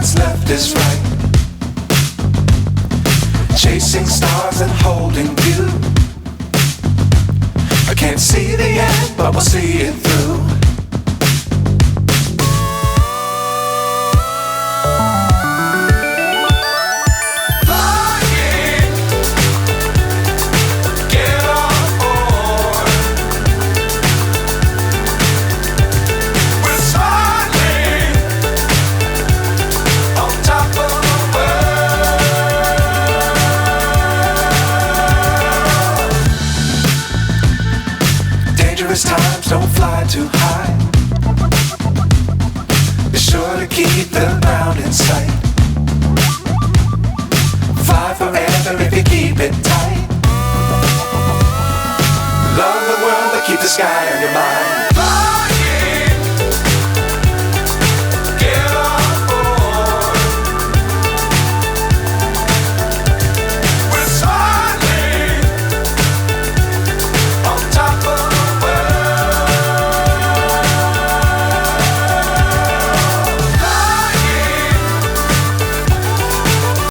what's left is right. Chasing stars and holding you. I can't see the end, but we'll see it through. Times don't fly too high. Be sure to keep the ground in sight. Fly forever if you keep it tight. Love the world but keep the sky on your mind.